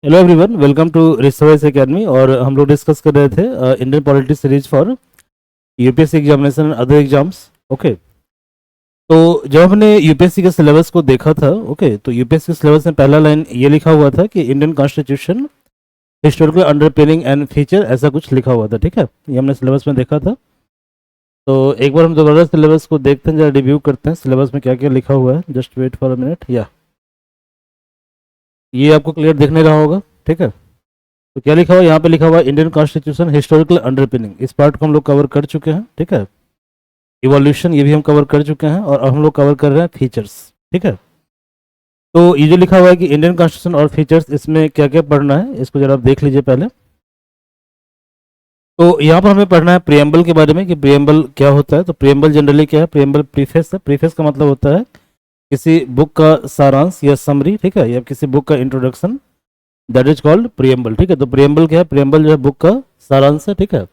Hello everyone, welcome to research academy. और हम लोग डिस्कस कर रहे थे Indian polity series for UPSC examination other exams. Okay, तो जब हमने यूपीएससी के सिलेबस को देखा था, तो यूपीएससी के सिलेबस में पहला लाइन ये लिखा हुआ था कि Indian constitution historical underpinning and feature, ऐसा कुछ लिखा हुआ था। ठीक है, ये हमने सिलेबस में देखा था। तो एक बार हम दोबारा सिलेबस को देखते हैं, जरा रिव्यू करते हैं सिलेबस में क्या क्या लिखा हुआ है। Just wait for a minute. ये आपको क्लियर दिखने रहा होगा। ठीक है, तो क्या लिखा हुआ है यहाँ पे? लिखा हुआ है इंडियन कॉन्स्टिट्यूशन हिस्टोरिकल अंडरपिनिंग। इस पार्ट को हम लोग कवर कर चुके हैं। ठीक है, इवोल्यूशन ये भी हम कवर कर चुके हैं, और अब हम लोग कवर कर रहे हैं फीचर्स। ठीक है, तो ये जो लिखा हुआ है कि इंडियन कॉन्स्टिट्यूशन और फीचर्स, इसमें क्या क्या पढ़ना है इसको जरा आप देख लीजिए पहले। तो यहाँ पर हमें पढ़ना है प्रियम्बल के बारे में कि प्रियम्बल क्या होता है। तो प्रियम्बल जनरली क्या है? प्रियम्बल प्रीफेस है। प्रीफेस का मतलब होता है किसी बुक का सारांश या समरी, ठीक है, या किसी बुक का introduction, that is called preamble. ठीक है, तो प्रियम्बल क्या है? प्रियम्बल जो है बुक का सारांश है। ठीक है,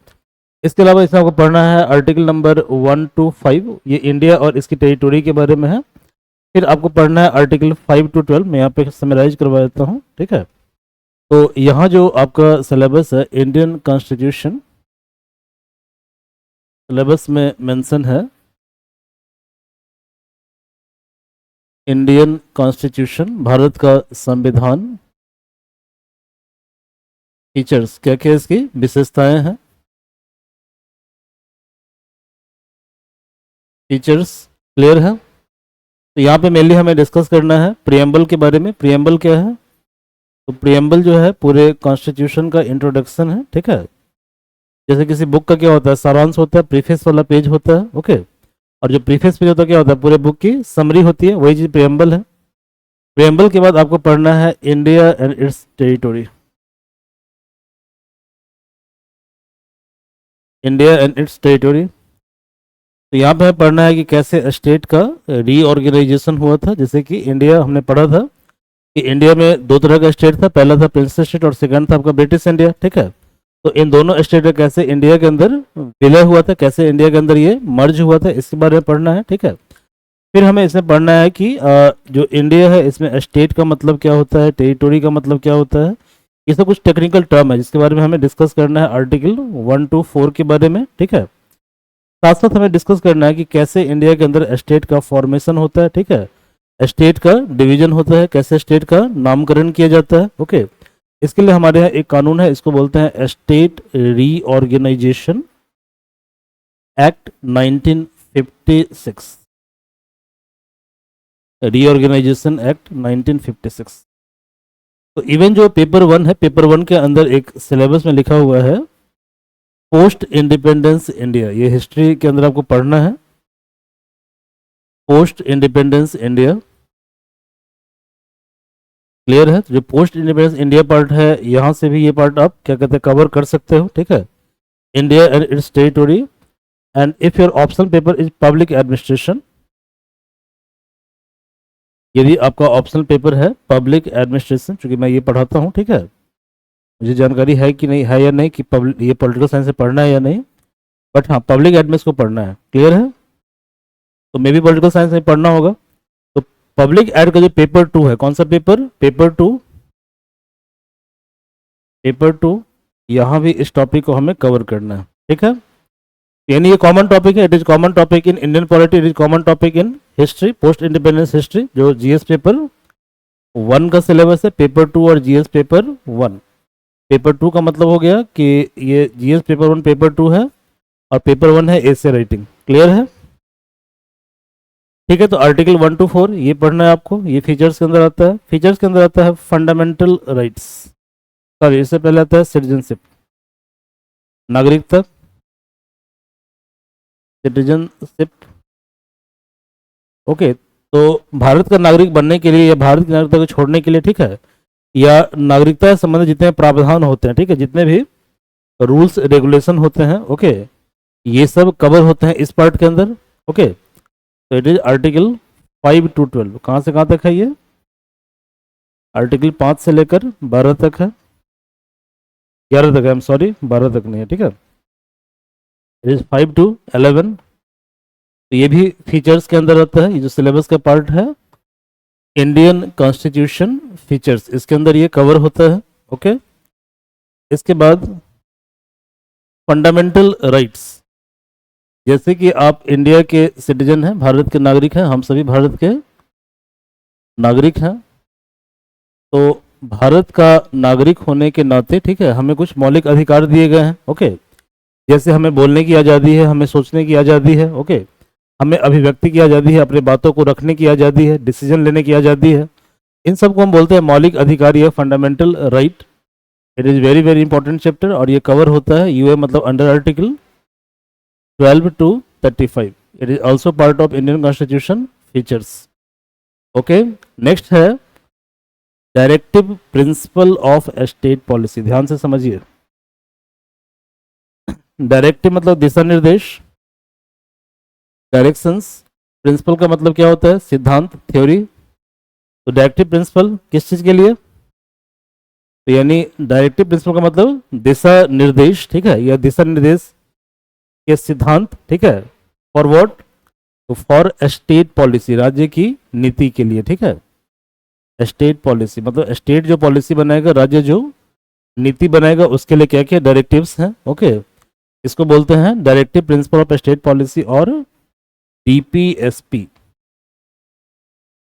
इसके अलावा इसमें आपको पढ़ना है आर्टिकल नंबर 1 to 5, ये इंडिया और इसकी टेरिटोरी के बारे में है। फिर आपको पढ़ना है आर्टिकल 5 to 12, मैं यहाँ पे समराइज करवा देता हूँ। ठीक है, तो यहाँ जो आपका सिलेबस है इंडियन कॉन्स्टिट्यूशन, सिलेबस में मेंशन है इंडियन कॉन्स्टिट्यूशन, भारत का संविधान, फीचर्स, क्या क्या इसकी विशेषताएं हैं, फीचर्स। क्लियर है? तो यहाँ पे मेनली हमें डिस्कस करना है प्रियम्बल के बारे में। प्रियम्बल क्या है? तो प्रियम्बल जो है पूरे कॉन्स्टिट्यूशन का इंट्रोडक्शन है। ठीक है, जैसे किसी बुक का क्या होता है? सारांश होता है, प्रीफेस वाला पेज होता है। ओके, और जो प्रीफेस पेज होता है क्या होता है? पूरे बुक की समरी होती है, वही चीज़ प्रियम्बल है। प्रियम्बल के बाद आपको पढ़ना है India and it's territory. India and it's territory, तो यहाँ पे हमें पढ़ना है कि कैसे स्टेट का रीऑर्गेनाइजेशन हुआ था। जैसे कि इंडिया हमने पढ़ा था कि इंडिया में दो तरह का स्टेट था, पहला था प्रिंसेस स्टेट और सेकंड था आपका ब्रिटिश इंडिया। ठीक है, तो इन दोनों स्टेट का कैसे इंडिया के अंदर विलय हुआ था, कैसे इंडिया के अंदर ये मर्ज हुआ था, इसके बारे में पढ़ना है। ठीक है, फिर हमें इसमें पढ़ना है कि जो इंडिया है इसमें स्टेट का मतलब क्या होता है, टेरिटोरी का मतलब क्या होता है। ये सब कुछ टेक्निकल टर्म है जिसके बारे में हमें डिस्कस करना है आर्टिकल 1 to 4 के बारे में। ठीक है, साथ साथ हमें डिस्कस करना है कि कैसे इंडिया के अंदर स्टेट का फॉर्मेशन होता है। ठीक है, स्टेट का डिवीजन होता है, कैसे स्टेट का नामकरण किया जाता है। ओके, इसके लिए हमारे यहाँ एक कानून है, इसको बोलते हैं state reorganisation act 1956। Reorganisation act 1956। तो इवन जो पेपर 1 है, पेपर 1 के अंदर एक सिलेबस में लिखा हुआ है पोस्ट इंडिपेंडेंस इंडिया, ये हिस्ट्री के अंदर आपको पढ़ना है। पोस्ट इंडिपेंडेंस इंडिया, क्लियर है? तो जो पोस्ट इंडिपेंडेंस इंडिया पार्ट है, यहाँ से भी ये पार्ट आप क्या कहते हैं कवर कर सकते हो। ठीक है, India and it's territory. And if your optional paper is public administration, यदि आपका ऑप्शनल पेपर है पब्लिक एडमिनिस्ट्रेशन, चूंकि मैं ये पढ़ाता हूँ, ठीक है, मुझे जानकारी है कि नहीं है या नहीं कि ये पॉलिटिकल साइंस से पढ़ना है या नहीं, बट हाँ पब्लिक एडमिनिस्ट्रेशन को पढ़ना है। क्लियर है? तो मे भी पॉलिटिकल साइंस में पढ़ना होगा। तो पब्लिक एड का जो पेपर 2 है, कौन सा पेपर? पेपर 2। पेपर 2, यहाँ भी इस टॉपिक को हमें कवर करना है। ठीक है, यानी ये कॉमन टॉपिक है। It is common topic in Indian polity, it is common topic in history, post independence history, जो जीएस पेपर 1 का सिलेबस है। पेपर 2 और जीएस पेपर 1। पेपर 2 का मतलब हो गया कि ये जीएस पेपर 1 पेपर 2 है, और पेपर 1 है एसे राइटिंग। क्लियर है? ठीक है, तो आर्टिकल 1 to 4 ये पढ़ना है आपको। ये फीचर्स के अंदर आता है। फीचर्स के अंदर आता है फंडामेंटल राइट्स, सॉरी इससे पहले आता है सिटीजनशिप, नागरिकता, सिटीजनशिप। ओके, तो भारत का नागरिक बनने के लिए या भारत की नागरिकता को छोड़ने के लिए, ठीक है, या नागरिकता से संबंधित जितने प्रावधान होते हैं, ठीक है, जितने भी रूल्स रेगुलेशन होते हैं, ओके, ये सब कवर होते हैं इस पार्ट के अंदर। ओके, तो इट इज आर्टिकल 5 to 12। कहाँ से कहाँ तक है ये? आर्टिकल 5 से लेकर 12 तक है, 11 तक है, आई एम सॉरी 12 तक नहीं है। ठीक है, इट इज 5 to 11। तो ये भी फीचर्स के अंदर आता है। ये जो सिलेबस का पार्ट है इंडियन कॉन्स्टिट्यूशन फीचर्स, इसके अंदर ये कवर होता है। ओके। इसके बाद फंडामेंटल राइट्स, जैसे कि आप इंडिया के सिटीजन हैं, भारत के नागरिक हैं, हम सभी भारत के नागरिक हैं, तो भारत का नागरिक होने के नाते, ठीक है, हमें कुछ मौलिक अधिकार दिए गए हैं। ओके, जैसे हमें बोलने की आज़ादी है, हमें सोचने की आज़ादी है, ओके, हमें अभिव्यक्ति की आज़ादी है, अपनी बातों को रखने की आज़ादी है, डिसीजन लेने की आज़ादी है। इन सब को हम बोलते हैं मौलिक अधिकार या fundamental right. It is very very important chapter, और ये कवर होता है यूए मतलब under article 12 to 35। It is also part of Indian constitution features. Okay, next है directive principle of state policy. ध्यान से समझिए, डायरेक्टिव मतलब दिशा निर्देश, डायरेक्शंस। प्रिंसिपल का मतलब क्या होता है? सिद्धांत, थ्योरी। तो डायरेक्टिव प्रिंसिपल किस चीज के लिए? तो यानी डायरेक्टिव प्रिंसिपल का मतलब दिशा निर्देश, ठीक है, या दिशा निर्देश के सिद्धांत, ठीक है, फॉर व्हाट? तो फॉर स्टेट पॉलिसी, राज्य की नीति के लिए, ठीक है। स्टेट पॉलिसी मतलब स्टेट जो पॉलिसी बनाएगा, राज्य जो नीति बनाएगा, उसके लिए क्या क्या डायरेक्टिव्स हैं। ओके, इसको बोलते हैं directive principle of state policy और डीपीएसपी।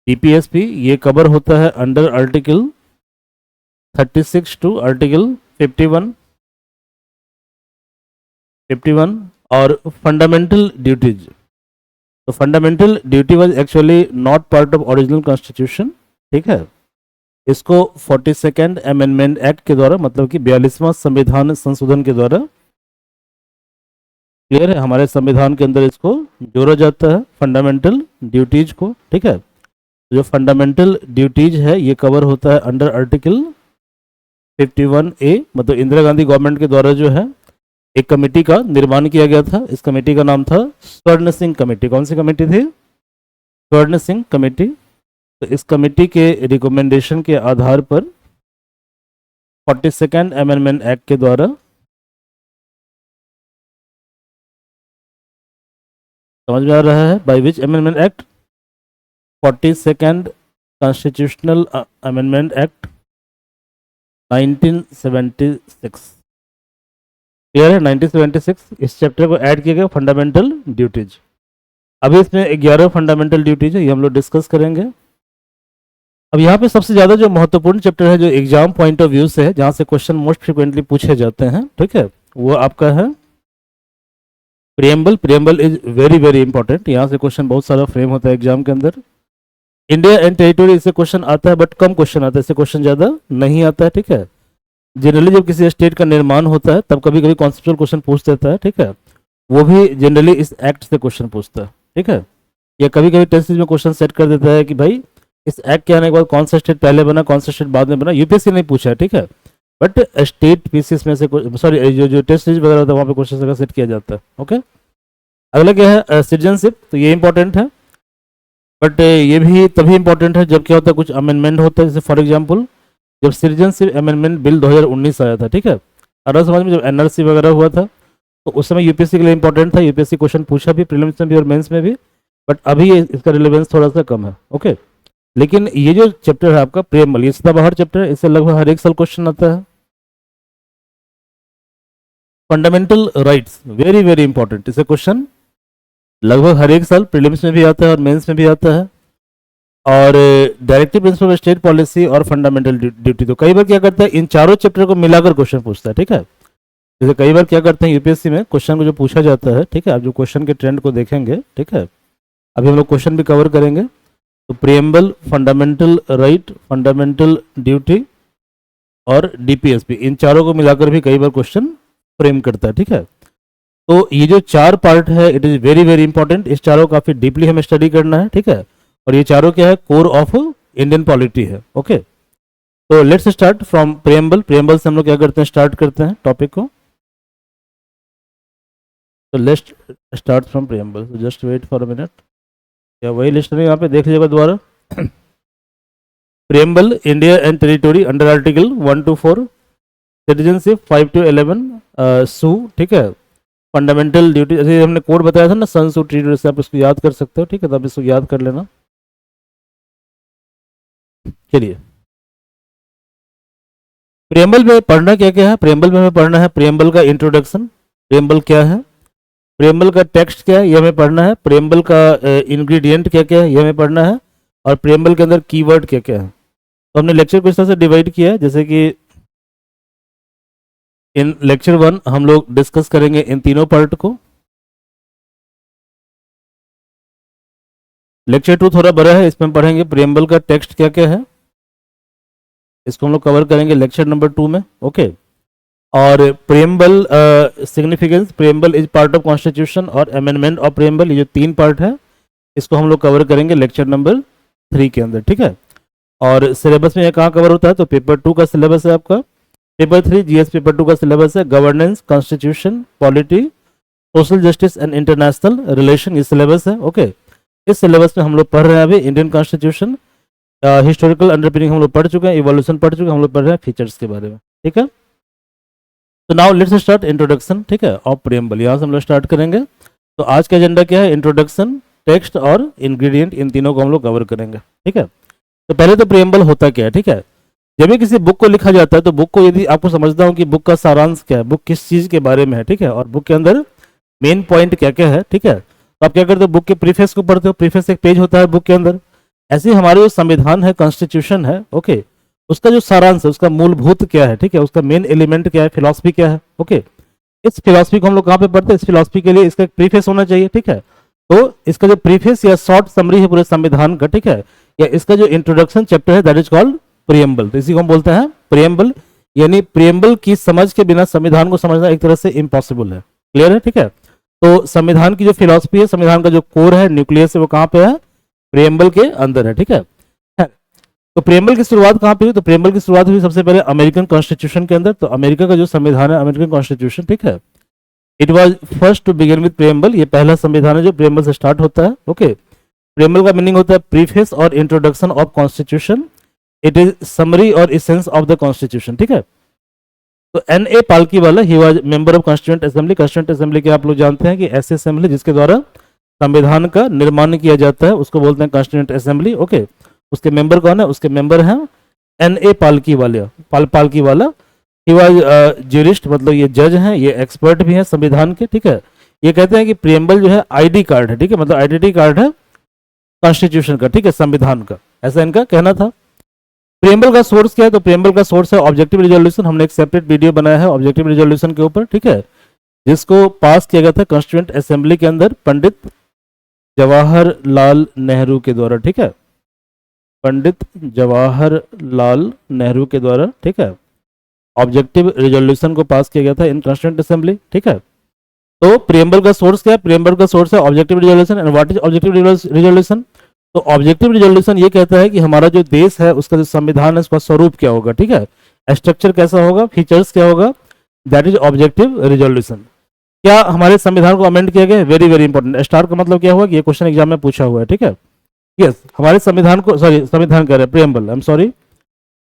डीपीएसपी ये कवर होता है अंडर आर्टिकल 36 टू आर्टिकल 51 और फंडामेंटल ड्यूटीज। तो fundamental duty was actually not part of original constitution, ठीक है। इसको 42nd अमेंडमेंट एक्ट के द्वारा, मतलब कि 42वां संविधान संशोधन के द्वारा, क्लियर है, हमारे संविधान के अंदर इसको जोड़ा जाता है फंडामेंटल ड्यूटीज को, ठीक है। जो फंडामेंटल ड्यूटीज है ये कवर होता है अंडर आर्टिकल 51A। मतलब इंदिरा गांधी गवर्नमेंट के द्वारा जो है एक कमेटी का निर्माण किया गया था। इस कमेटी का नाम था स्वर्ण सिंह कमेटी। कौन सी कमेटी थी? स्वर्ण सिंह कमेटी। तो इस कमेटी के रिकमेंडेशन के आधार पर 42nd अमेंडमेंट एक्ट के द्वारा, समझ में आ रहा है, by which amendment act? 42nd constitutional amendment act 1976। Clear है? 1976 इस चैप्टर को ऐड किया गया फंडामेंटल ड्यूटीज। अभी इसमें 11 फंडामेंटल ड्यूटीज है, ये हम लोग डिस्कस करेंगे। अब यहाँ पे सबसे ज़्यादा जो महत्वपूर्ण चैप्टर है, जो एग्जाम पॉइंट ऑफ व्यू से है, जहाँ से क्वेश्चन मोस्ट फ्रिक्वेंटली पूछे जाते हैं, ठीक है, वो आपका है preamble. Preamble is very very important. यहाँ से क्वेश्चन बहुत सारा फ्रेम होता है एग्जाम के अंदर। इंडिया एंड टेरिटोरी, इससे क्वेश्चन आता है बट कम क्वेश्चन आता है, इससे क्वेश्चन ज़्यादा नहीं आता है, ठीक है। जनरली जब किसी स्टेट का निर्माण होता है तब कभी कभी कॉन्सेप्चुअल क्वेश्चन पूछ देता है, ठीक है, वो भी जनरली इस एक्ट से क्वेश्चन पूछता है, ठीक है। या कभी कभी टेस्ट सीरीज में क्वेश्चन सेट कर देता है कि भाई इस एक्ट के आने के बाद कौन सा स्टेट पहले बना, कौन सा स्टेट बाद में बना। यूपीएससी नहीं पूछा है, ठीक है, बट स्टेट पीसीएस में से, सॉरी, जो टेस्ट सीरीज वगैरह होता है वहाँ पे क्वेश्चन सेट किया जाता है। ओके, अगला क्या है? सिटीजनशिप। तो ये इंपॉर्टेंट है, बट ये भी तभी इंपॉर्टेंट है जब क्या होता है, कुछ अमेंडमेंट होता है। जैसे फॉर एग्जाम्पल जब सिटीजनशिप अमेंडमेंट बिल 2019 आया था, ठीक है, अरब समाज में जब एनआरसी वगैरह हुआ था, तो उस समय यूपीएससी के लिए इंपॉर्टेंट था। यूपीएससी क्वेश्चन पूछा भी, प्रीलिम्स में भी और मेंस में भी, बट अभी इसका रिलेवेंस थोड़ा सा कम है। ओके, लेकिन ये जो चैप्टर है आपका प्रियम्बल, ये सीधा बाहर चैप्टर है, इससे लगभग हर एक साल क्वेश्चन आता है। Fundamental rights very very important, इससे क्वेश्चन लगभग हर एक साल प्रीलिम्स में भी आता है और मेंस में भी आता है। और directive principle of state policy और फंडामेंटल ड्यूटी, तो कई बार क्या करता है, इन चारों चैप्टर को मिलाकर क्वेश्चन पूछता है, ठीक है। जैसे कई बार क्या करते हैं यूपीएससी में, क्वेश्चन को जो पूछा जाता है, ठीक है, आप जो क्वेश्चन के ट्रेंड को देखेंगे, ठीक है, अभी हम लोग क्वेश्चन भी कवर करेंगे। तो preamble, fundamental right, fundamental duty और डीपीएसपी, इन चारों को मिलाकर भी कई बार क्वेश्चन फ्रेम करता है, ठीक है। तो ये जो चार पार्ट है, it is very very important. इस चारों को काफ़ी डीपली हमें स्टडी करना है, ठीक है, और ये चारों क्या है, कोर ऑफ इंडियन पॉलिटी है। ओके, तो let's start from preamble. Preamble से हम लोग क्या करते हैं, स्टार्ट करते हैं टॉपिक को। तो लेट्स स्टार्ट फ्रॉम प्रियम्बल। तो just wait for a minute, या वही लिस्ट में यहाँ पे देख लीजिएगा दोबारा। Preamble, India and territory under article 1 to 4, citizenship 5 to 11, सू, ठीक है, फंडामेंटल ड्यूटी, जैसे हमने कोड बताया था ना, सन सू ट्रीटी, से आप इसको याद कर सकते हो, ठीक है, तो आप इसको याद कर लेना। चलिए, प्रियम्बल में पढ़ना क्या क्या है, प्रियम्बल में हमें पढ़ना है प्रियम्बल का इंट्रोडक्शन, प्रियम्बल क्या है, प्रियम्बल का टेक्स्ट क्या है ये हमें पढ़ना है, प्रियम्बल का इंग्रेडिएंट क्या क्या है ये हमें पढ़ना है, और प्रियम्बल के अंदर कीवर्ड क्या क्या है। तो हमने लेक्चर को इस तरह से डिवाइड किया है, जैसे कि इन लेक्चर 1 हम लोग डिस्कस करेंगे इन तीनों पार्ट को, लेक्चर 2 थोड़ा बड़ा है, इसमें पढ़ेंगे प्रियम्बल का टेक्स्ट क्या क्या है, इसको हम लोग कवर करेंगे लेक्चर नंबर 2 में। ओके, और preamble significance, preamble is part of constitution और अमेंडमेंट ऑफ प्रियम्बल, ये जो 3 पार्ट है इसको हम लोग कवर करेंगे लेक्चर नंबर 3 के अंदर, ठीक है। और सिलेबस में ये कहाँ कवर होता है, तो पेपर 2 का सिलेबस है आपका, पेपर 3 जीएस पेपर 2 का सिलेबस है, governance, constitution, polity, social justice and international relation, ये सिलेबस है। ओके, इस सिलेबस में हम लोग पढ़ रहे हैं अभी इंडियन कॉन्स्टिट्यूशन, हिस्टोरिकल अंडरपिनिंग हम लोग पढ़ चुके हैं, इवोल्यूशन पढ़ चुके हैं, हम लोग पढ़ रहे हैं फीचर्स के बारे में, ठीक है। तो नाउ लेट्स स्टार्ट इंट्रोडक्शन, ठीक है, ऑफ प्रियम्बल, यहाँ से हम लोग स्टार्ट करेंगे। तो आज का एजेंडा क्या है, इंट्रोडक्शन, टेक्स्ट और इंग्रेडिएंट, इन तीनों को हम लोग कवर करेंगे, ठीक है। तो पहले तो प्रियम्बल होता क्या है, ठीक है। जब भी किसी बुक को लिखा जाता है तो बुक को यदि आपको समझना हो कि बुक का सारांश क्या है, बुक किस चीज़ के बारे में है, ठीक है, और बुक के अंदर मेन पॉइंट क्या क्या है, ठीक है, तो आप क्या करते हो, बुक के प्रीफेस को पढ़ते हो, प्रीफेस एक पेज होता है बुक के अंदर। ऐसे ही हमारे जो संविधान है, कॉन्स्टिट्यूशन है, ओके, उसका जो सारांश है, उसका मूलभूत क्या है, ठीक है, उसका मेन एलिमेंट क्या है, फिलॉसफी क्या है, ओके, इस फिलॉसफी को हम लोग कहाँ पे पढ़ते हैं, इस फिलॉसफी के लिए इसका एक प्रीफेस होना चाहिए, ठीक है। तो इसका जो प्रीफेस या शॉर्ट समरी है पूरे संविधान का, ठीक है, या इसका जो इंट्रोडक्शन चैप्टर है दैट इज कॉल्ड प्रियम्बल, तो इसी को हम बोलते हैं प्रियम्बल, यानी प्रियम्बल की समझ के बिना संविधान को समझना एक तरह से इम्पॉसिबल है, क्लियर है, ठीक है। तो संविधान की जो फिलॉसफी है, संविधान का जो कोर है, न्यूक्लियस है, वो कहाँ पे है, प्रियम्बल के अंदर है, ठीक है। तो प्रियम्बल की शुरुआत कहाँ पे हुई, तो प्रियम्बल की शुरुआत हुई सबसे पहले अमेरिकन कॉन्स्टिट्यूशन के अंदर। तो अमेरिका का जो संविधान है, अमेरिकन कॉन्स्टिट्यूशन, ठीक है, it was first to begin with preamble, ये पहला संविधान है जो प्रियम्बल से स्टार्ट होता है। ओके, प्रियम्बल का मीनिंग होता है प्रीफेस और introduction of constitution, it is summary और इसेंस ऑफ द कॉन्स्टिट्यूशन, ठीक है। तो N.A. Palkhivala, he was member of constituent assembly, constituent assembly के आप लोग जानते हैं कि ऐसी असेंबली जिसके द्वारा संविधान का निर्माण किया जाता है उसको बोलते हैं कॉन्स्टिट्यूएंट असेंबली। ओके, उसके मेंबर कौन है, उसके मेंबर हैं N.A. Palkhivala, Palkhivala, he was jurist, मतलब ये जज हैं, ये एक्सपर्ट भी हैं संविधान के, ठीक है। ये कहते हैं कि प्रियम्बल जो है आईडी कार्ड है, ठीक है, मतलब आइडेंटिटी कार्ड है कॉन्स्टिट्यूशन का, ठीक है, संविधान का, ऐसा इनका कहना था। प्रियम्बल का सोर्स क्या है, तो प्रियम्बल का सोर्स है ऑब्जेक्टिव रिजोल्यूशन, हमने एक सेपरेट वीडियो बनाया है ऑब्जेक्टिव रिजोल्यूशन के ऊपर, ठीक है, जिसको पास किया गया था कॉन्स्टिट्यूएंट असेंबली के अंदर पंडित जवाहरलाल नेहरू के द्वारा, ठीक है, पंडित जवाहरलाल नेहरू के द्वारा, ठीक है, ऑब्जेक्टिव रिजोल्यूशन को पास किया गया था इन कॉन्स्टिट्यूएंट असेंबली, ठीक है। तो प्रियम्बल का सोर्स क्या है, प्रियम्बल का सोर्स है objective resolution. And what is objective resolution, तो ऑब्जेक्टिव रिजोल्यूशन ये कहता है कि हमारा जो देश है उसका जो संविधान है उसका स्वरूप क्या होगा, ठीक है, स्ट्रक्चर कैसा होगा, फीचर्स क्या होगा, दैट इज ऑब्जेक्टिव रिजोल्यूशन। क्या हमारे संविधान को अमेंड किया गया, वेरी वेरी इंपॉर्टेंट, स्टार का मतलब क्या हुआ कि ये क्वेश्चन एग्जाम में पूछा हुआ है, ठीक है। यस, हमारे संविधान को, सॉरी संविधान कह रहे हैं प्रियम्बल, आई एम सॉरी,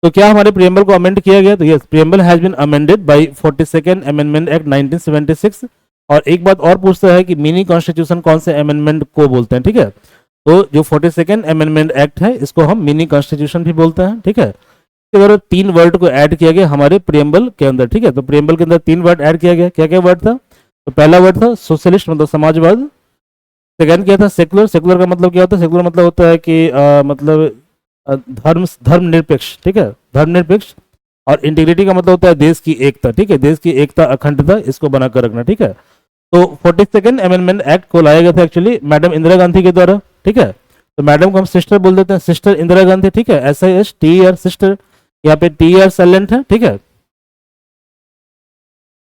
तो क्या हमारे प्रियम्बल को अमेंड किया गया, तो yes, preamble has been amended by 42nd amendment act 1976। और एक बात और पूछता है कि मिनी कॉन्स्टिट्यूशन कौन से अमेंडमेंट को बोलते हैं, ठीक है, तो जो 42nd अमेंडमेंट एक्ट है इसको हम मिनी कॉन्स्टिट्यूशन भी बोलते हैं, ठीक है। इसके द्वारा 3 वर्ड को ऐड किया गया हमारे प्रियम्बल के अंदर, ठीक है। तो प्रियम्बल के अंदर 3 वर्ड ऐड किया गया, क्या क्या वर्ड था, तो पहला वर्ड था सोशलिस्ट, मतलब समाजवाद, सेकंड क्या था, सेकुलर, सेकुलर का मतलब क्या होता है, सेकुलर मतलब होता है कि मतलब धर्म निरपेक्ष, ठीक है, धर्म निरपेक्ष, और इंटीग्रिटी का मतलब होता है देश की एकता, ठीक है, देश की एकता, अखंडता, इसको बनाकर रखना, ठीक है। तो 42nd अमेंडमेंट एक्ट को लाया गया था एक्चुअली मैडम इंदिरा गांधी के द्वारा, ठीक है। तो मैडम को हम सिस्टर बोल देते हैं, सिस्टर इंदिरा गांधी, ठीक है, SISTER सिस्टर, यहाँ पे TR साइलेंट है, ठीक है,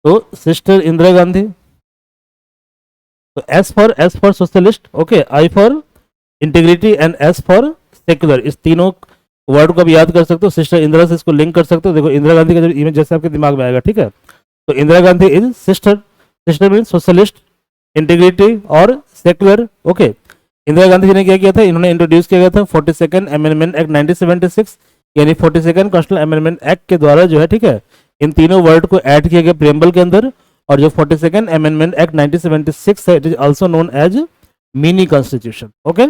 तो सिस्टर इंदिरा गांधी। तो S for socialist, okay, I for integrity and S for secular, इस तीनों वर्ड को भी याद कर सकते हो, सिस्टर इंदिरा से इसको लिंक कर सकते हो। देखो इंदिरा गांधी का जो इमेज जैसे आपके दिमाग में आएगा, ठीक है, तो Indira Gandhi is sister, sister mean socialist, integrity और सेक्युलर। ओके, इंदिरा गांधी जी ने क्या किया था, इन्होंने इंट्रोड्यूस किया गया था 42nd अमेंडमेंट एक्ट 1976, यानी 42nd कॉन्स्टिट्यूशनल अमेंडमेंट एक्ट के द्वारा जो है, ठीक है, इन तीनों वर्ड को ऐड किया गया प्रियम्बल के अंदर। और जो 42nd अमेंडमेंट एक्ट 1976 है, it is also known as mini constitution. Okay,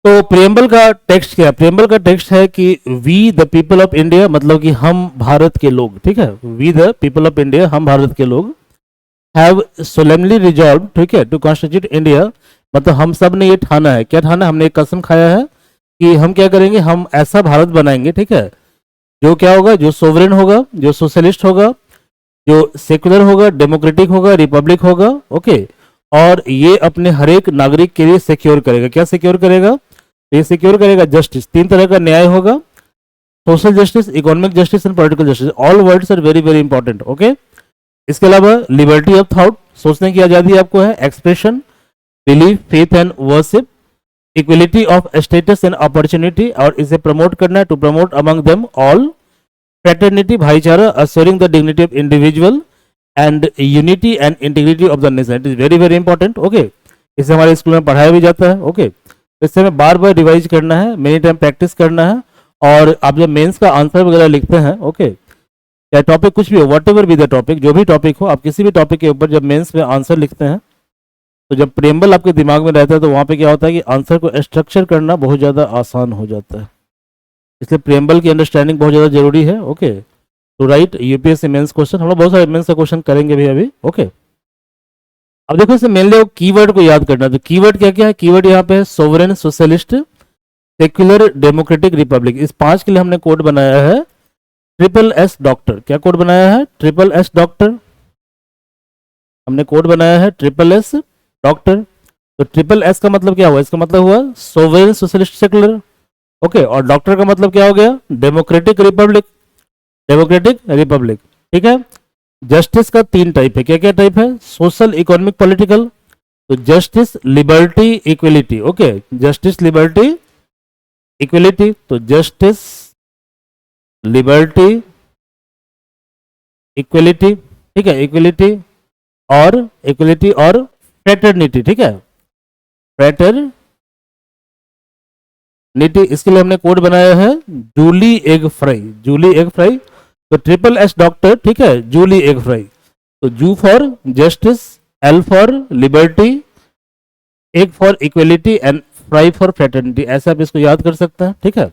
तो प्रियम्बल का टेक्स्ट क्या है? प्रियम्बल का टेक्स्ट है कि we the people of India, मतलब कि हम भारत के लोग, ठीक है, we the people of India, हम भारत के लोग, हैव सोलेमनली रिजॉल्व, ठीक है, टू कॉन्स्टिट्यूट इंडिया, मतलब हम सब ने ये ठाना है, क्या ठाना है? हमने एक कसम खाया है कि हम क्या करेंगे, हम ऐसा भारत बनाएंगे, ठीक है, जो क्या होगा, जो सोवरेन होगा, जो सोशलिस्ट होगा, जो सेकुलर होगा, डेमोक्रेटिक होगा, रिपब्लिक होगा, ओके, और ये अपने हर एक नागरिक के लिए सिक्योर करेगा, क्या सिक्योर करेगा? ये सिक्योर करेगा जस्टिस, 3 तरह का न्याय होगा, social justice, economic justice and political justice, all words are very very important, okay. इसके अलावा लिबर्टी ऑफ थॉट, सोचने की आजादी आपको है, expression, belief, faith and worship, equality of status and opportunity, और इसे प्रमोट करना है, to promote among them all, fraternity, भाईचारा, assuring the dignity of individual and unity and integrity of the nation, it is very very important, okay। इसे हमारे school में पढ़ाया भी जाता है, ओके। इससे हमें बार बार रिवाइज करना है, मेनी टाइम प्रैक्टिस करना है, और आप जब मेंस का आंसर वगैरह लिखते हैं, ओके, चाहे टॉपिक कुछ भी हो, what ever be the topic, जो भी टॉपिक हो, आप किसी भी टॉपिक के ऊपर जब मेंस में आंसर लिखते हैं, तो जब प्रेम्बल आपके दिमाग में रहता है, तो वहाँ पे क्या होता है कि आंसर को स्ट्रक्चर करना बहुत ज़्यादा आसान हो जाता है, इसलिए प्रेम्बल की अंडरस्टैंडिंग बहुत ज़्यादा जरूरी है, okay. To write UPSC mains question, हम लोग बहुत सारे मेंस का क्वेश्चन करेंगे भी अभी, ओके। अब देखो इसे मेनली कीवर्ड को याद करना है, तो कीवर्ड क्या क्या है? कीवर्ड यहाँ पे है sovereign, socialist, secular, democratic, Republic. इस 5 के लिए हमने कोड बनाया है ट्रिपल एस डॉक्टर। क्या कोड बनाया है? Triple S doctor. हमने कोड बनाया है ट्रिपल एस डॉक्टर। तो ट्रिपल एस का मतलब क्या हुआ? इसका मतलब हुआ सोवरेन, सोशलिस्ट, सेक्युलर, ओके। और डॉक्टर का मतलब क्या हो गया? डेमोक्रेटिक, रिपब्लिक, डेमोक्रेटिक, रिपब्लिक, ठीक है। जस्टिस का 3 टाइप है। क्या क्या टाइप है? Social, economic, political. तो justice, liberty, equality, okay. Justice, liberty, equality. तो जस्टिस, लिबर्टी, इक्वलिटी, ठीक है, इक्वलिटी और फ्रेटर्निटी, ठीक है, फ्रेटर्निटी। इसके लिए हमने कोड बनाया है Julie egg fry, Julie egg fry. तो ट्रिपल एस डॉक्टर, ठीक है, जूली एग फ्राई। तो ju for justice, L for liberty, egg for equality and fry for fraternity. ऐसे आप इसको याद कर सकते हैं, ठीक है।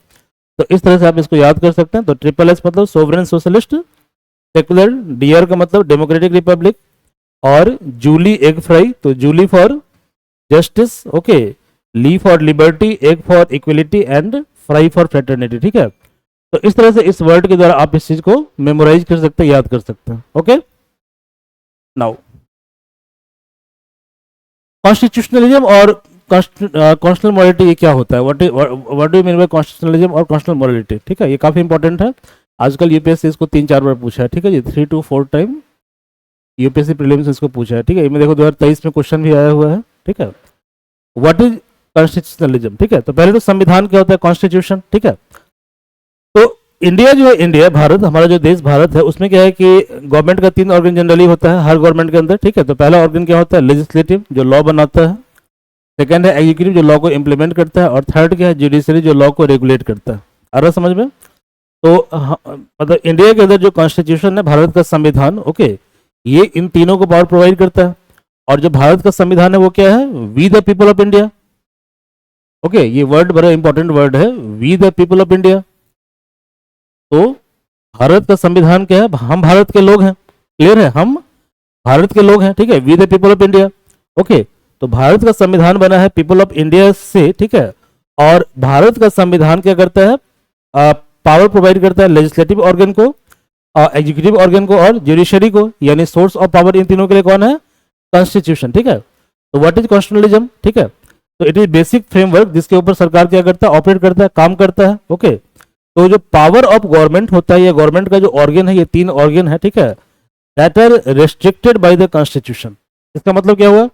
तो इस तरह से आप इसको याद कर सकते हैं। तो ट्रिपल एस मतलब सोवरेन, सोशलिस्ट, सेकुलर, डीआर का मतलब डेमोक्रेटिक, रिपब्लिक, और जूली एग फ्राई, तो Julie for justice, okay, li for liberty, egg for equality and fry for fraternity, ठीक है। तो इस तरह से इस वर्ड के द्वारा आप इस चीज को मेमोराइज कर सकते हैं, याद कर सकते हैं, ओके। नाउ कॉन्स्टिट्यूशनलिज्म और कॉन्स्टिट्यूशनल मोरालिटी, ये क्या होता है? What do you mean by constitutionalism और कॉन्स्टिट्यूशनल मोरालिटी, ठीक है। ये काफी इंपॉर्टेंट है। आजकल यूपीएससी इसको 3-4 बार पूछा है, ठीक है जी, 3 to 4 टाइम यूपीएससी प्रीलिम्स इसको पूछा है, ठीक है। इसमें देखो 2023 में क्वेश्चन भी आया हुआ है, ठीक है। व्हाट इज कॉन्स्टिट्यूशनलिज्म, ठीक है। तो पहले तो संविधान क्या होता है? कॉन्स्टिट्यूशन, ठीक है। तो इंडिया जो है, इंडिया, भारत, हमारा जो देश भारत है, उसमें क्या है कि गवर्नमेंट का 3 ऑर्गन जनरली होता है हर गवर्नमेंट के अंदर, ठीक है। तो पहला ऑर्गन क्या होता है? लेजिस्लेटिव, जो लॉ बनाता है। सेकंड है एग्जीक्यूटिव, जो लॉ को इंप्लीमेंट करता है। और थर्ड क्या है? जुडिशरी, जो लॉ को रेगुलेट करता है। आ रहा समझ में? तो मतलब इंडिया के अंदर जो कॉन्स्टिट्यूशन है, भारत का संविधान, ओके, ये इन तीनों को पावर प्रोवाइड करता है। और जो भारत का संविधान है वो क्या है? We the people of India, okay. ये वर्ड बड़ा इंपॉर्टेंट वर्ड है, we the people of India. तो भारत का संविधान क्या है? हम भारत के लोग हैं, क्लियर है, हम भारत के लोग हैं, ठीक है, we the people of India, okay. तो भारत का संविधान बना है पीपल ऑफ इंडिया से, ठीक है। और भारत का संविधान क्या करता है? पावर प्रोवाइड करता है लेजिस्लेटिव ऑर्गन को, एग्जीक्यूटिव ऑर्गन को और जुडिशरी को, यानी सोर्स ऑफ पावर इन तीनों के लिए कौन है? कॉन्स्टिट्यूशन, ठीक है। तो व्हाट इज कॉन्स्टिट्यूशनलिज्म, ठीक है। तो इट इज बेसिक फ्रेमवर्क जिसके ऊपर सरकार क्या करता है? ऑपरेट करता है, काम करता है, ओके। तो जो पावर ऑफ गवर्नमेंट होता है, या गवर्नमेंट का जो ऑर्गन है, ये 3 ऑर्गन है, ठीक है, that are restricted by the constitution. इसका मतलब क्या हुआ?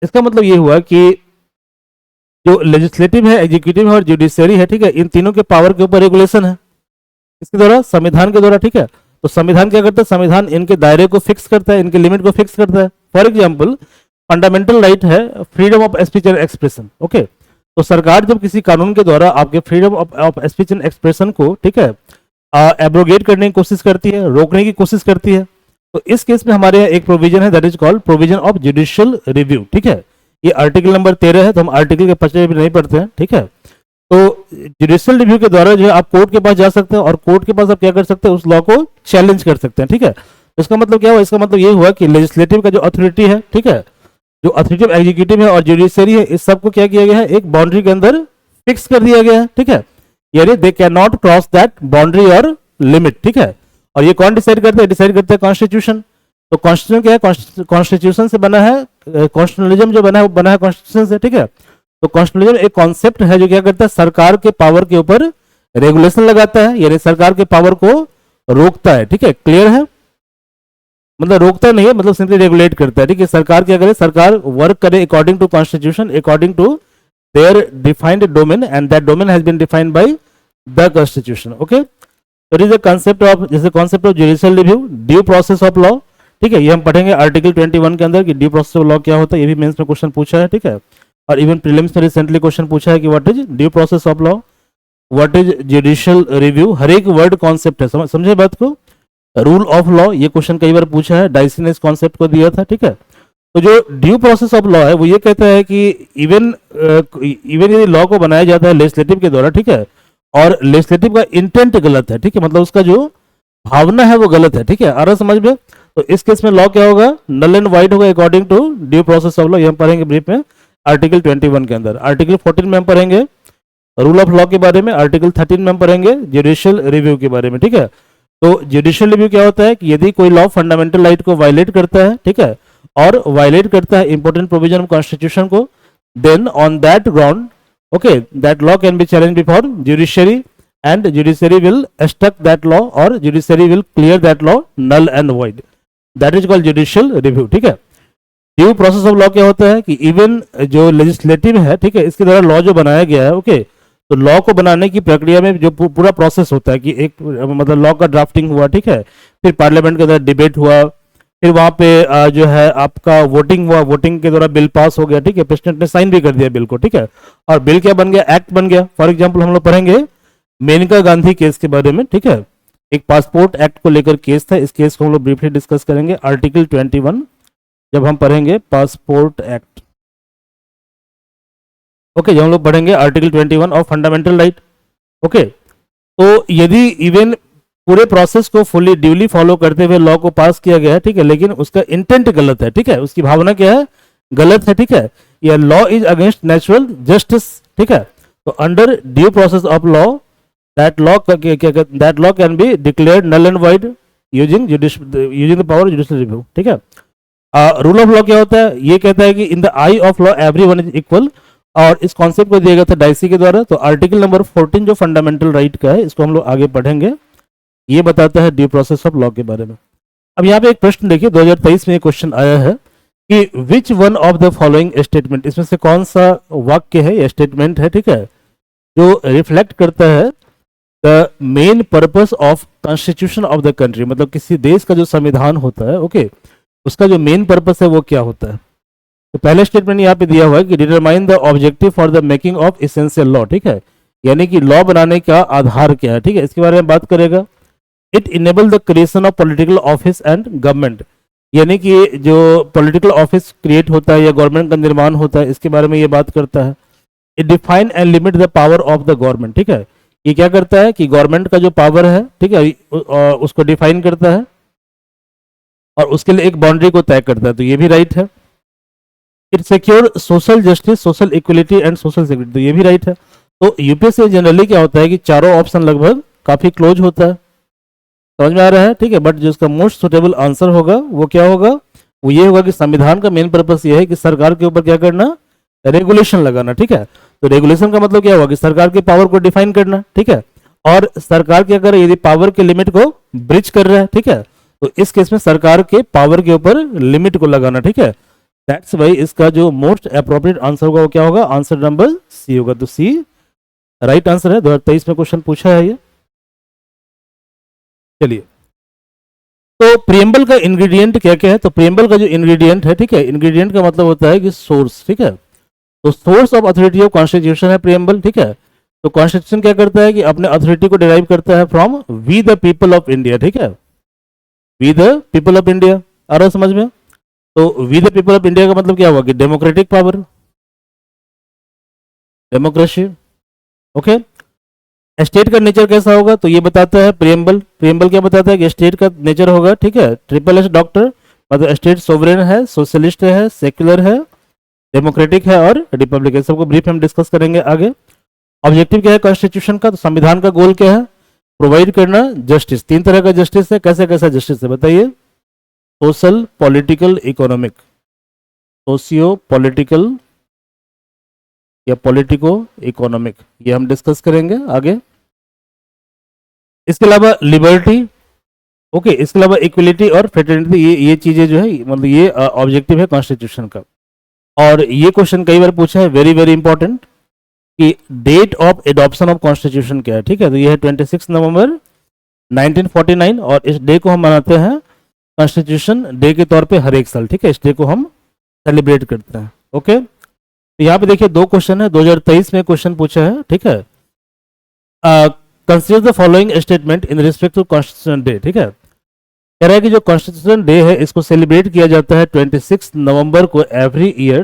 इसका मतलब ये हुआ कि जो लेजिस्लेटिव है, एग्जीक्यूटिव है और जुडिशरी है, ठीक है, इन तीनों के पावर के ऊपर रेगुलेशन है इसके द्वारा, संविधान के द्वारा, ठीक है। तो संविधान क्या करता है? संविधान इनके दायरे को फिक्स करता है, इनके लिमिट को फिक्स करता है। फॉर एग्जाम्पल, फंडामेंटल राइट है freedom of speech and expression, okay. तो सरकार जब किसी कानून के द्वारा आपके freedom of speech and expression को, ठीक है, एब्रोगेट करने की कोशिश करती है, रोकने की कोशिश करती है, तो इस केस में हमारे यहाँ एक प्रोविजन है, that is called provision of judicial review, ठीक है। ये आर्टिकल नंबर 13 है, तो हम आर्टिकल के पचड़े भी नहीं पढ़ते हैं, ठीक है। तो जुडिशियल रिव्यू के द्वारा जो है आप कोर्ट के पास जा सकते हैं और कोर्ट के पास आप क्या कर सकते हैं, उस लॉ को चैलेंज कर सकते हैं, ठीक है। इसका मतलब क्या हुआ, इसका मतलब ये हुआ कि लेजिस्लेटिव का जो अथॉरिटी है, ठीक है, जो अथॉरिटी ऑफ एग्जीक्यूटिव है और जुडिशरी है, इस सबको क्या किया गया है, एक बाउंड्री के अंदर फिक्स कर दिया गया है, ठीक है। यानी they can not cross that boundary और लिमिट, ठीक है। और ये कौन डिसाइड करता है, डिसाइड करता है कॉन्स्टिट्यूशन। तो कॉन्स्टिट्यूशन क्या है, कॉन्स्टिट्यूशन से बना है, कॉन्स्टिट्यूशनलिज्म जो बना है वो बना है कॉन्स्टिट्यूशन से, ठीक है। तो कॉन्स्टिट्यूशनलिज्म एक कॉन्सेप्ट है जो क्या करता है, सरकार के पावर के ऊपर रेगुलेशन लगाता है, यानी सरकार के पावर को रोकता है, ठीक है। क्लियर है, मतलब रोकता नहीं है, मतलब सिंपली रेगुलेट करता है, ठीक है। सरकार क्या करे, सरकार वर्क करे according to constitution, according to their defined domain, and that domain has been defined by the constitution. Okay, so it is a concept of, जैसे concept of judicial review, due process of law, ठीक है। ये हम पढ़ेंगे article 21 के अंदर कि due process of law क्या होता है, ये भी मेंस में क्वेश्चन पूछा है, ठीक है। और इवन प्रीलिम्स में रिसेंटली क्वेश्चन पूछा है कि what is due process of law, what is judicial review, हर एक वर्ड कॉन्सेप्ट है, समझे बात को। रूल ऑफ लॉ, ये क्वेश्चन कई बार पूछा है, डाइसी ने इस कॉन्सेप्ट को दिया था, ठीक है। तो जो ड्यू प्रोसेस ऑफ लॉ है वो ये कहता है कि इवन यदि लॉ को बनाया जाता है लेजिस्लेटिव के द्वारा, ठीक है, और लेजिस्लेटिव का इंटेंट गलत है, ठीक है, मतलब उसका जो भावना है वो गलत है, ठीक है, आ रहा समझ में। तो इस केस में लॉ क्या होगा, नल एंड वाइड होगा according to due process of law. ये हम पढ़ेंगे ब्रीफ में आर्टिकल 21 के अंदर। आर्टिकल 14 में हम पढ़ेंगे रूल ऑफ लॉ के बारे में, आर्टिकल 13 में हम पढ़ेंगे जुडिशियल रिव्यू के बारे में, ठीक है। तो जुडिशियल रिव्यू क्या होता है कि यदि कोई लॉ फंडामेंटल राइट को वायलेट करता है, ठीक है, और वायलेट करता है इंपॉर्टेंट प्रोविजन ऑफ कॉन्स्टिट्यूशन को, then on that ground, okay, that law can be challenge before judiciary, and judiciary will struck that law, और judiciary will clear that law null and void, that is called judicial review, ठीक है। Due process of law क्या होता है कि even जो legislative है, ठीक है, इसके द्वारा लॉ जो बनाया गया है, ओके, तो लॉ को बनाने की प्रक्रिया में जो पूरा प्रोसेस होता है कि एक मतलब लॉ का ड्राफ्टिंग हुआ, ठीक है, फिर पार्लियामेंट के अंदर डिबेट हुआ, फिर वहां पे जो है आपका वोटिंग हुआ, वोटिंग के द्वारा बिल पास हो गया, ठीक है, प्रेसिडेंट ने साइन भी कर दिया बिल को, ठीक है, और बिल क्या बन गया, एक्ट बन गया। फॉर एग्जांपल हम लोग पढ़ेंगे मेनका गांधी केस के बारे में, ठीक है, एक पासपोर्ट एक्ट को लेकर केस था, इस केस को हम लोग ब्रीफली डिस्कस करेंगे आर्टिकल 21 जब हम पढ़ेंगे पासपोर्ट एक्ट, ओके, जब हम लोग पढ़ेंगे article 21 of fundamental right, okay. तो यदि इवन पूरे प्रोसेस को फुली ड्यूली फॉलो करते हुए लॉ को पास किया गया है, ठीक है, लेकिन उसका इंटेंट गलत है, ठीक है, उसकी भावना क्या है, गलत है, ठीक है, यह law is against natural justice, ठीक है। तो under due process of law that law can be declared null and void using the power judicial review, ठीक है। रूल ऑफ लॉ क्या होता है, ये कहता है कि in the I of law everyone is equal, और इस कॉन्सेप्ट को दिया गया था डाइसी के द्वारा। तो आर्टिकल नंबर 14 जो फंडामेंटल राइट का है, इसको हम लोग आगे पढ़ेंगे, ये बताता है ड्यू प्रोसेस ऑफ लॉ के बारे में। अब यहाँ पे एक प्रश्न देखिए, 2023 में एक क्वेश्चन आया है कि which one of the following statement, इसमें से कौन सा वाक्य है या स्टेटमेंट है, ठीक है, जो रिफ्लेक्ट करता है the main purpose of constitution of the country, मतलब किसी देश का जो संविधान होता है, ओके, उसका जो मेन पर्पस है वो क्या होता है। तो पहले स्टेटमेंट यहाँ पे दिया हुआ है कि determine the objective for the making of essential law, ठीक है, यानी कि लॉ बनाने का आधार क्या है, ठीक है, इसके बारे में बात करेगा। It enable the creation of political office and government, यानी कि जो पॉलिटिकल ऑफिस क्रिएट होता है या गवर्नमेंट का निर्माण होता है, इसके बारे में ये बात करता है। It define and limit the power of the government, ठीक है, ये क्या करता है कि गवर्नमेंट का जो पावर है, ठीक है, उसको डिफाइन करता है और उसके लिए एक बाउंड्री को तय करता है, तो ये भी राइट है। It secure social justice, social equality and social security, तो ये भी राइट है। तो यूपीएससी जनरली क्या होता है कि चारों ऑप्शन लगभग काफी क्लोज होता है, समझ में आ रहा है, ठीक है, बट जो इसका मोस्ट सुटेबल आंसर होगा वो क्या होगा, वो ये होगा कि संविधान का मेन पर्पस ये है कि सरकार के ऊपर क्या करना, रेगुलेशन लगाना, ठीक है। तो रेगुलेशन का मतलब क्या होगा कि सरकार के पावर को डिफाइन करना, ठीक है, और सरकार क्या करे यदि पावर के लिमिट को ब्रिच कर रहा है, ठीक है, तो इस केस में सरकार के पावर के ऊपर लिमिट को लगाना, ठीक है। दैट्स वाई इसका जो मोस्ट अप्रोप्रिएट आंसर होगा वो क्या होगा, आंसर नंबर सी होगा। तो सी राइट आंसर है, 2023 में क्वेश्चन पूछा है ये। चलिए, तो प्रियम्बल का इंग्रेडिएंट क्या क्या है, तो प्रियम्बल का जो इंग्रेडिएंट है, ठीक है, इंग्रेडिएंट का मतलब होता है कि सोर्स, ठीक है, तो source of authority of constitution है प्रियम्बल, ठीक है। तो कॉन्स्टिट्यूशन क्या करता है कि अपने अथॉरिटी को डिराइव करता है from we the people of India, ठीक है, we the people of India, आ रहा है समझ में। तो we the people of India का मतलब क्या हुआ कि democratic power, democracy, okay, state का नेचर कैसा होगा तो ये बताता है प्रियम्बल। प्रियम्बल क्या बताता है कि स्टेट का नेचर होगा, ठीक है, ट्रिपल एस डॉक्टर, मतलब स्टेट सोवरेन है, सोशलिस्ट है, सेक्युलर है, डेमोक्रेटिक है और रिपब्लिकन। सबको ब्रीफ हम डिस्कस करेंगे आगे। ऑब्जेक्टिव क्या है कॉन्स्टिट्यूशन का, तो संविधान का गोल क्या है, प्रोवाइड करना जस्टिस। तीन तरह का जस्टिस है, कैसे कैसा जस्टिस है बताइए, social, political, economic. Socio political या पॉलिटिको इकोनॉमिक, ये हम डिस्कस करेंगे आगे। इसके अलावा लिबर्टी, ओके, इसके अलावा इक्वलिटी और फ्रेटर्निटी, ये चीजें जो है, मतलब ये ऑब्जेक्टिव है कॉन्स्टिट्यूशन का। और ये क्वेश्चन कई बार पूछा है, वेरी वेरी इंपॉर्टेंट, कि date of adoption of constitution क्या है, ठीक है, तो ये है 26 नवंबर 1949 और इस डे को हम मनाते हैं कॉन्स्टिट्यूशन डे के तौर पे हर एक साल, ठीक है, इस डे को हम सेलिब्रेट करते हैं। ओके, तो यहाँ पे देखिए दो क्वेश्चन है, 2023 में क्वेश्चन पूछा है, ठीक है, consider the following statement in respect to constitution day, ठीक है, कह रहा है कि जो कॉन्स्टिट्यूशन डे है इसको सेलिब्रेट किया जाता है 26 नवंबर को every year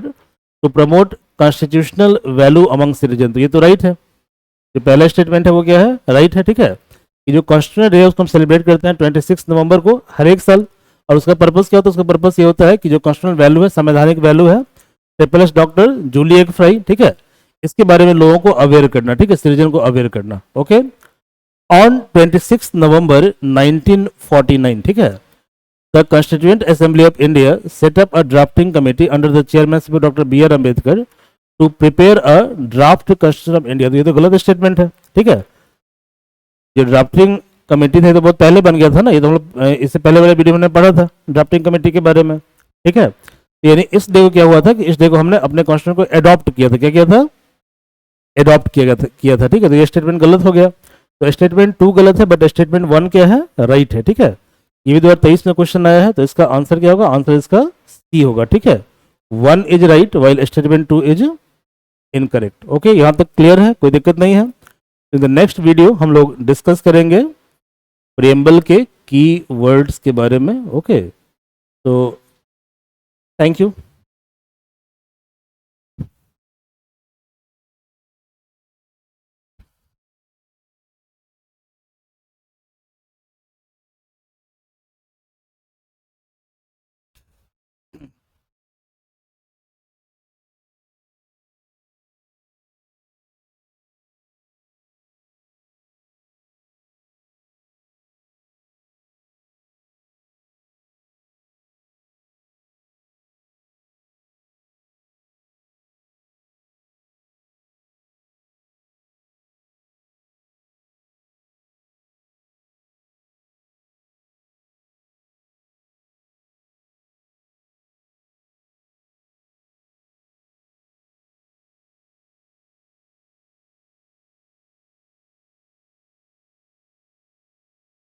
to promote constitutional value among citizen. तो ये तो राइट है, जो पहला स्टेटमेंट है वो क्या है, राइट है, ठीक है, कि जो कॉन्स्टिट्यूशन डे है उसको हम सेलिब्रेट करते हैं 26 नवंबर को हर एक साल। और उसका पर्पस क्या होता है, उसका पर्पस ये होता है कि जो कॉन्स्टिट्यूशनल वैल्यू है, संवैधानिक वैल्यू है, triple S doctor, Julie egg fry, ठीक है, इसके बारे में लोगों को अवेयर करना, ठीक है, सिटीजन को अवेयर करना। ओके, ऑन 26 नवंबर 1949, ठीक है, the constituent assembly of India set up a drafting committee under the chairmanship of doctor B R Ambedkar to prepare a draft constitution of India. तो ये तो गलत स्टेटमेंट है, ठीक है, जो ड्राफ्टिंग कमेटी थे तो बहुत पहले बन गया था ना, ये तो हम लोग इससे पहले वाले वीडियो में पढ़ा था ड्राफ्टिंग कमेटी के बारे में, ठीक है। यानी इस डे को क्या हुआ था कि इस डे को हमने अपने कॉन्स्टिट्यूशन को एडॉप्ट किया था, क्या किया था, एडॉप्ट किया था, ठीक है, तो ये स्टेटमेंट गलत हो गया। तो स्टेटमेंट 2 गलत है, बट स्टेटमेंट 1 क्या है, राइट है, ठीक है। ये भी 2023 में क्वेश्चन आया है, तो इसका आंसर क्या होगा, आंसर इसका सी होगा, ठीक है, 1 is right while statement 2 is incorrect. Okay, यहाँ तक क्लियर है, कोई दिक्कत नहीं है। इन द नेक्स्ट वीडियो हम लोग डिस्कस करेंगे प्रियम्बल के की वर्ड्स के बारे में। ओके, तो थैंक यू।